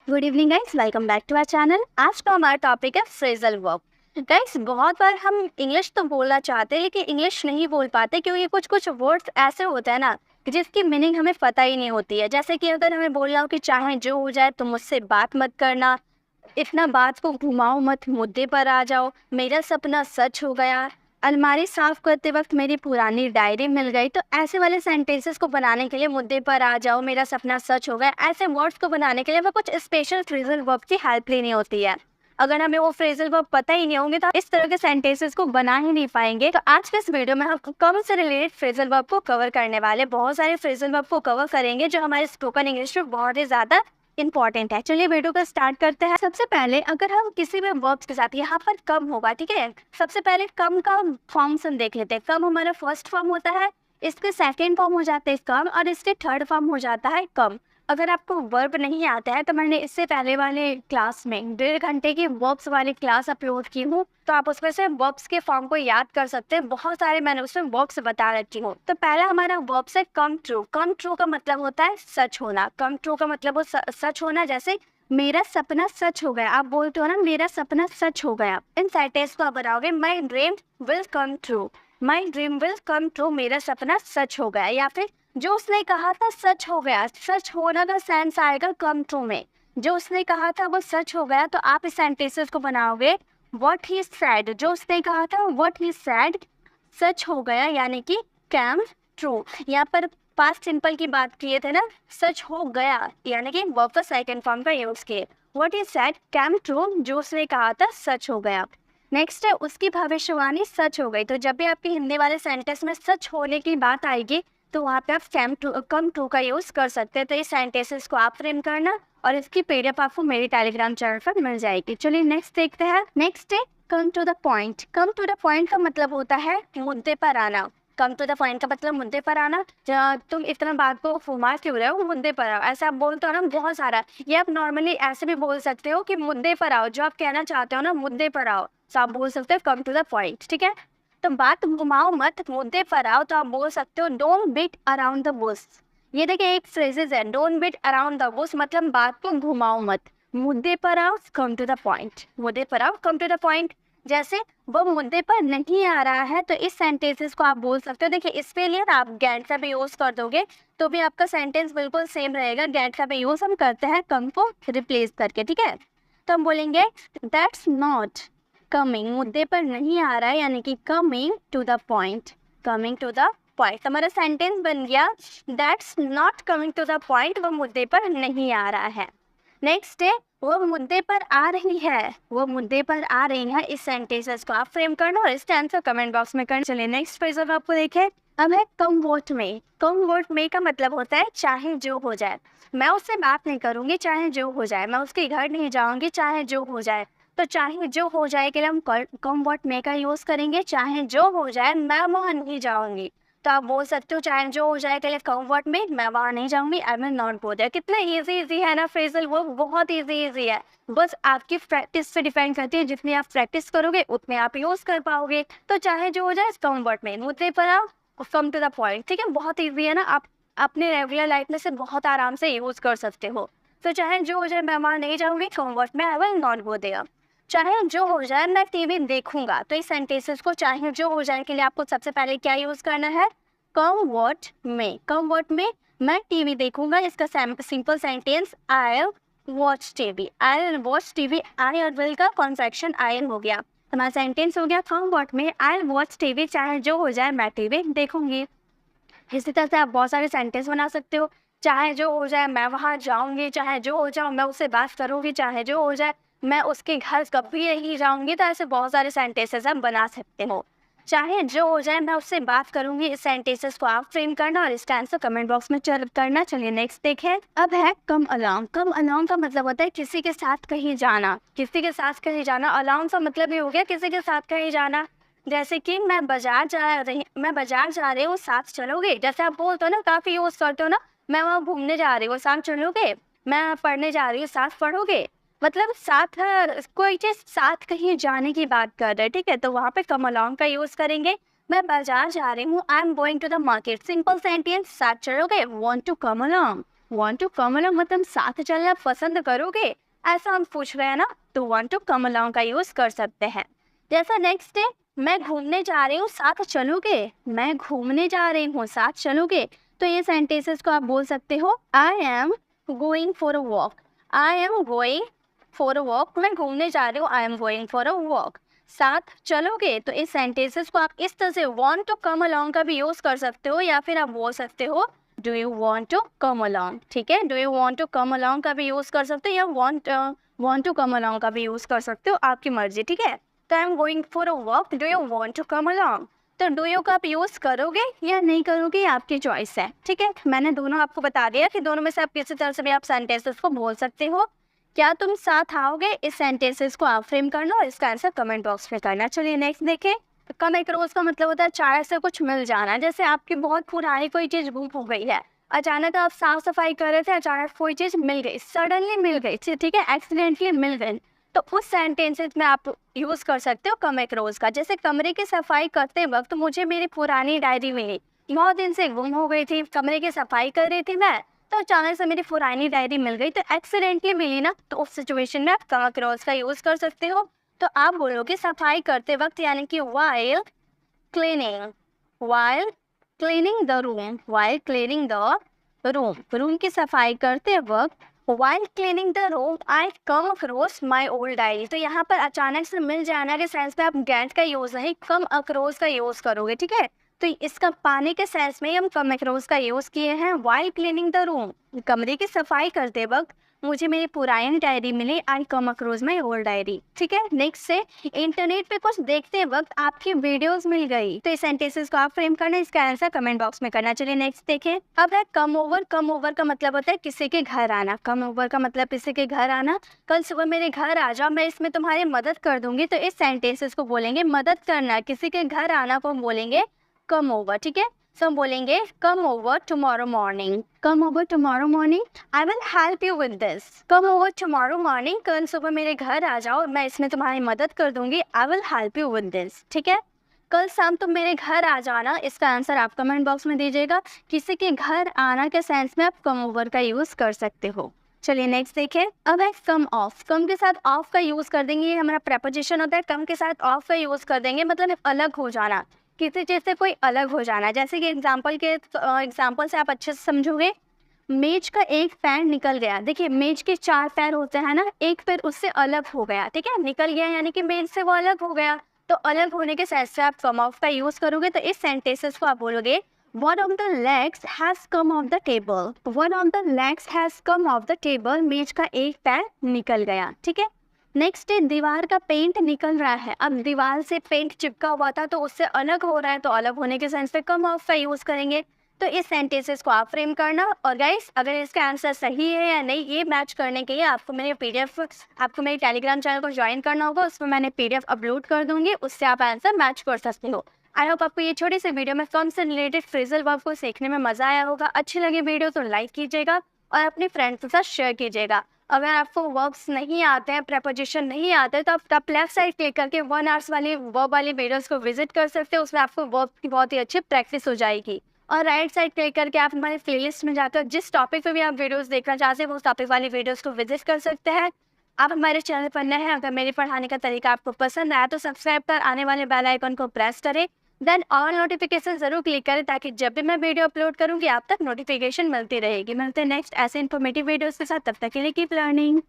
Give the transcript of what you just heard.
Good evening guys, welcome back to our channel. आज का हमारा टॉपिक है फ्रेजल वर्ब। गाइस, बहुत बार हम इंग्लिश तो बोलना चाहते हैं लेकिन इंग्लिश नहीं बोल पाते क्योंकि कुछ कुछ वर्ड्स ऐसे होते हैं ना कि जिसकी मीनिंग हमें पता ही नहीं होती है। जैसे कि अगर हमें बोलना हो कि चाहे जो हो जाए तुम मुझसे बात मत करना, इतना बात को घुमाओ मत, मुद्दे पर आ जाओ, मेरा सपना सच हो गया, अलमारी साफ करते वक्त मेरी पुरानी डायरी मिल गई। तो ऐसे वाले सेंटेंसेस को बनाने के लिए, मुद्दे पर आ जाओ, मेरा सपना सच हो गया, ऐसे वर्ड्स को बनाने के लिए हमें कुछ स्पेशल फ्रेजल वर्ब की हेल्प लेनी होती है। अगर हमें वो फ्रेजल वर्ब पता ही नहीं होंगे तो इस तरह के सेंटेंसेस को बना ही नहीं पाएंगे। तो आज के इस वीडियो में हम कम से रिलेटेड फ्रेजल वर्ब को कवर करने वाले, बहुत सारे फ्रेजल वर्ब को कवर करेंगे जो हमारे स्पोकन इंग्लिश में बहुत ही ज्यादा इंपॉर्टेंट है। चलिए वीडियो को स्टार्ट करते हैं। सबसे पहले अगर हम किसी भी वर्ब्स के साथ, यहाँ पर कम होगा, ठीक है। सबसे पहले कम का फॉर्म्स हम देख लेते हैं। कम हमारा फर्स्ट फॉर्म होता है, इसके सेकंड फॉर्म हो जाते हैं कम, और इसके थर्ड फॉर्म हो जाता है कम। अगर आपको वर्ब नहीं आता है तो मैंने इससे पहले वाले क्लास में 1.5 घंटे की वर्ब्स वाली क्लास अपलोड की हूँ, तो आप उसमें से वर्ब्स के फॉर्म को याद कर सकते हैं। बहुत सारे मैंने उसमें वर्ब्स बता रखी हूँ। तो पहला हमारा वर्ब्स है कम ट्रू। कम ट्रू का मतलब होता है सच होना। कम ट्रू का मतलब हो सच होना। जैसे मेरा सपना सच हो गया, आप बोलते हो ना मेरा सपना सच हो गया। इन सेंटेंस को आप बनाओगे, my dream will come true. My dream will come true, मेरा सपना सच हो गया। या फिर जो उसने कहा था सच हो गया। सच होना का सेंस आएगा कम ट्रू में। जो उसने कहा था वो सच हो गया, तो आप इस सेंटेंसेस को बनाओगे, व्हाट ही सैड। जो उसने कहा था व्हाट ही सैड सच हो गया, यानी कि कैम ट्रू। यहाँ पर पास्ट सिंपल की बात किए थे ना, सच हो गया, यानी कि वर्ब का सेकंड फॉर्म का यूज किए। What he said came true, जो उसने कहा था सच हो गया। नेक्स्ट है उसकी भविष्यवाणी सच हो गई। तो जब भी आपके हिंदी वाले सेंटेंस में सच होने की बात आएगी तो वहाँ पे आप कम ट्रू का यूज कर सकते हैं। तो इस सेंटेंसेस को आप फ्रेम करना और इसकी पीडीएफ आपको मेरी टेलीग्राम चैनल पर मिल जाएगी। चलिए नेक्स्ट देखते हैं। नेक्स्ट है come to the point. Come to the point का मतलब होता है मुद्दे पर आना। कम टू द पॉइंट का मतलब मुद्दे पर आना। तुम इतना बात को घुमा क्यों रहे हो, मुद्दे पर आओ। ऐसा आप बोलते हो ना बहुत सारा। ये आप नॉर्मली ऐसे भी बोल सकते हो कि मुद्दे पर आओ, जो आप कहना चाहते हो ना मुद्दे पर आओ, तो आप बोल सकते हो कम टू द पॉइंट, ठीक है। तो बात घुमाओ मत, मुद्दे पर आओ, तो आप बोल सकते हो don't beat around the bush. ये देखिए एक फ्रेजेस है, don't beat around the bush, मतलब बात को घुमाओ मत, मुद्दे पर आओ, कम टू द पॉइंट। मुद्दे पर आओ, कम टू द पॉइंट। जैसे वो मुद्दे पर नहीं आ रहा है, तो इस सेंटेंसेस को आप बोल सकते हो। देखिए इसके लिए आप गेट का भी यूज कर दोगे तो भी आपका सेंटेंस बिल्कुल सेम रहेगा। गेट का भी यूज हम करते हैं कम को रिप्लेस करके, ठीक है। तो हम बोलेंगे दैट्स नॉट कमिंग, मुद्दे पर नहीं आ रहा है, यानी कि coming to the point. Coming to the point हमारा सेंटेंस बन गया, that's not coming to the point, वो मुद्दे पर नहीं आ रहा है। नेक्स्ट है वो मुद्दे पर आ रही है। वो मुद्दे पर आ रही है, इस सेंटेंसेस को आप फ्रेम करना और इसका आंसर कमेंट बॉक्स में करना। चलिए नेक्स्ट फ्रेज अब आपको देखें। अब है कम वोट में। कम वोट में का मतलब होता है चाहे जो हो जाए। मैं उससे बात नहीं करूंगी चाहे जो हो जाए, मैं उसके घर नहीं जाऊंगी चाहे जो हो जाए। तो चाहे जो हो जाए के लिए हम कम वोट में का यूज करेंगे। चाहे जो हो जाए मैं वहाँ नहीं जाऊंगी, तो आप बोल सकते हो चाहे जो हो जाए के लिए कम वर्ड में मैं वहाँ नहीं जाऊंगी, I will not go there. कितना इजी है ना फ्रेजल वर्ब, बहुत इजी है। बस आपकी प्रैक्टिस पे डिपेंड करती है, जितनी आप प्रैक्टिस करोगे उतने आप यूज कर पाओगे। तो चाहे जो हो जाए कम वर्ड में, मुद्दे पर आओ, कम टू द पॉइंट, ठीक है। बहुत ईजी है ना, आप अपने रेगुलर लाइफ में से बहुत आराम से यूज कर सकते हो। तो चाहे जो हो जाए मैं वहाँ नहीं जाऊंगी, कम वर्ड में I will not go there. चाहे जो हो जाए मैं टीवी देखूंगा। तो इस सेंटेंसेस को चाहे जो हो जाए के लिए आपको सबसे पहले क्या यूज करना है, कम वर्ड में। कम वर्ड में मैं टीवी देखूंगा, इसका simple sentence I watch TV. I watch TV, I और विल का कॉन्ट्रैक्शन आई हो गया, हमारा सेंटेंस हो गया कम वर्ड में आई वॉच टीवी, चाहे जो हो जाए मैं टीवी देखूंगी। इसी तरह से आप बहुत सारे सेंटेंस बना सकते हो। चाहे जो हो जाए मैं वहाँ जाऊंगी, चाहे जो हो जाए मैं उससे बात करूंगी, चाहे जो हो जाए मैं उसके घर कभी नहीं जाऊंगी। तो ऐसे बहुत सारे सेंटेंसेस आप बना सकते हो। चाहे जो हो जाए मैं उससे बात करूंगी, इस सेंटेंसेस को आप फ्रेम करना और इसका आंसर कमेंट बॉक्स में करना। चलिए नेक्स्ट देखें। अब है कम अलाउंग। कम अलाउंग का मतलब होता है किसी के साथ कहीं जाना। किसी के साथ कहीं जाना। अलाउंग का मतलब ये हो गया किसी के साथ कहीं जाना। जैसे कि मैं बाजार जा रही हूँ, साथ चलोगे। जैसे आप बोलते हो ना, काफी यूज करते हो ना, मैं वहाँ घूमने जा रही हूँ साथ चलोगे, मैं पढ़ने जा रही हूँ साथ पढ़ोगे। मतलब साथ कोई चीज साथ कहीं जाने की बात कर रहे हैं, ठीक है। तो वहाँ पे कम अलोंग का यूज करेंगे। मैं बाजार जा रही हूँ, I am going to the market. Simple sentence, साथ चलोगे, want to come along. want to come along मतलब साथ चलना पसंद करोगे, ऐसा हम पूछ रहे हैं ना, तो want to come along का यूज कर सकते हैं। जैसा नेक्स्ट है, मैं घूमने जा रही हूँ साथ चलोगे, मैं घूमने जा रही हूँ साथ चलोगे, तो ये सेंटेंसेस को आप बोल सकते हो आई am going for a walk, I am going for a walk, मैं घूमने जा रही हूँ, I am going for a walk. साथ चलोगे, तो इस सेंटेंसेस को आप इस तरह से वांट टू कम अलोंग का भी यूज कर सकते हो, या फिर आप बोल सकते हो do you want to come along. ठीक है, do you want to come along का भी यूज कर सकते हो, या वांट टू कम अलोंग का भी यूज कर सकते हो, आपकी मर्जी। ठीक है, तो I am going for a walk, do you want to come along. तो डू यू का आप यूज करोगे या नहीं करोगे, ये आपकी चॉइस है। ठीक है, मैंने दोनों आपको बता दिया कि दोनों में से आप किसी तरह से भी आप सेंटेंसेस को बोल सकते हो। क्या तुम साथ आओगे, इस सेंटेंसेस को आप फ्रेम करना और इसका आंसर कमेंट बॉक्स में करना। चलिए नेक्स्ट देखें। कम एक्रोस का मतलब होता है चार से कुछ मिल जाना। जैसे आपकी बहुत पुरानी कोई चीज़ गुम हो गई है, अचानक आप साफ सफाई कर रहे थे, अचानक कोई चीज़ मिल गई, सडनली मिल गई, ठीक है, एक्सीडेंटली मिल गई, तो उस सेंटेंसेस में आप यूज़ कर सकते हो कम एक्रोस का। जैसे कमरे की सफाई करते वक्त मुझे मेरी पुरानी डायरी मिली, बहुत दिन से गुम हो गई थी, कमरे की सफाई कर रही थी मैं, तो अचानक से मेरी पुरानी डायरी मिल गई, तो एक्सीडेंटली मिली ना, तो उस सिचुएशन में आप कम एक्रोस का यूज़ कर सकते हो। तो आप बोलोगे सफाई करते वक्त, यानी कि while cleaning, while cleaning the room, while cleaning the room, room की सफाई करते वक्त while cleaning the room I come across my old diary। तो यहाँ पर अचानक से मिल जाना के सेंस में आप गेट का यूज़ नहीं, कम अक्रॉस का यूज़ करोगे। ठीक है, तो इसका पाने के सेंस में हम कम एक्रोस का यूज़ किए हैं। वाइल क्लीनिंग द रूम, कमरे की सफाई करते वक्त मुझे मेरी पुरानी डायरी मिली, I came across my old diary. ठीक है, नेक्स्ट से इंटरनेट पे कुछ देखते वक्त आपकी वीडियोस मिल गई, तो इस सेंटेंसेस को आप फ्रेम करना, इसका आंसर कमेंट बॉक्स में करना। चलिए नेक्स्ट देखें। अब है कम ओवर। कम ओवर का मतलब होता है किसी के घर आना। कम ओवर का मतलब किसी के घर आना। कल सुबह मेरे घर आ जाओ, मैं इसमें तुम्हारी मदद कर दूंगी, तो इस सेंटेंसेस को बोलेंगे मदद करना, किसी के घर आना को बोलेंगे कम ओवर। ठीक है, सो हम बोलेंगे come over tomorrow morning, come over tomorrow morning, I will help you with this. Come over tomorrow morning, कल सुबह मेरे घर आ जाओ, मैं इसमें तुम्हारी मदद कर दूंगी, I will help you with this. ठीक है, कल शाम तुम मेरे घर आ जाना, इसका आंसर आप कमेंट बॉक्स में दीजिएगा। किसी के घर आना के सेंस में आप कम ओवर का यूज कर सकते हो। चलिए नेक्स्ट देखें। अब है कम ऑफ। कम के साथ ऑफ का यूज कर देंगे, ये हमारा प्रपोजिशन होता है। कम के साथ ऑफ का यूज कर देंगे, मतलब अलग हो जाना, किसी चीज़ से कोई अलग हो जाना। जैसे कि एग्जाम्पल से आप अच्छे से समझोगे। मेज का एक पैर निकल गया। देखिए मेज के चार पैर होते हैं ना, एक पैर उससे अलग हो गया। ठीक है, निकल गया यानी कि मेज से वो अलग हो गया, तो अलग होने के सेंस से आप कम ऑफ का यूज करोगे। तो इस सेंटेंसेस को आप बोलोगे one of the legs has come of the table, one of the legs has come of the table, मेज का एक पैर निकल गया। ठीक है, नेक्स्ट है दीवार का पेंट निकल रहा है। अब दीवार से पेंट चिपका हुआ था, तो उससे अलग हो रहा है, तो अलग होने के सेंस पे कम ऑफ का यूज करेंगे। तो इस सेंटेंसेस को आप फ्रेम करना। और गाइस, अगर इसका आंसर सही है या नहीं ये मैच करने के लिए आपको मेरे टेलीग्राम चैनल को ज्वाइन करना होगा, उसमें मैंने PDF अपलोड कर दूंगी, उससे आप आंसर मैच कर सकते हो। आई होप आपको ये छोटी सी वीडियो में कम से रिलेटेड फ्रेजल वर्ब को सीखने में मजा आया होगा। अच्छी लगी वीडियो तो लाइक कीजिएगा और अपने फ्रेंड्स के साथ शेयर कीजिएगा। अगर आपको वर्ब्स नहीं आते हैं, प्रेपोजिशन नहीं आते, तो आप लेफ्ट साइड क्लिक करके 1 आवर्स वाली वर्ब वाली वीडियोस को विजिट कर सकते हो, उसमें आपको वर्ब की बहुत ही अच्छी प्रैक्टिस हो जाएगी। और राइट साइड क्लिक करके आप हमारे प्लेलिस्ट में जाकर जिस टॉपिक पे भी आप वीडियोस देखना चाहते हैं, वो उस टॉपिक वाली वीडियोस को विजिट कर सकते हैं। आप हमारे चैनल पर नए हैं, अगर मेरे पढ़ाने का तरीका आपको पसंद आया तो सब्सक्राइब कर आने वाले बेल आइकन को प्रेस करें, देन ऑल नोटिफिकेशन जरूर क्लिक करें, ताकि जब भी मैं वीडियो अपलोड करूँगी आप तक नोटिफिकेशन मिलती रहेगी। मिलते हैं नेक्स्ट ऐसे इन्फॉर्मेटिव वीडियोस के साथ, तब तक के लिए कीप लर्निंग।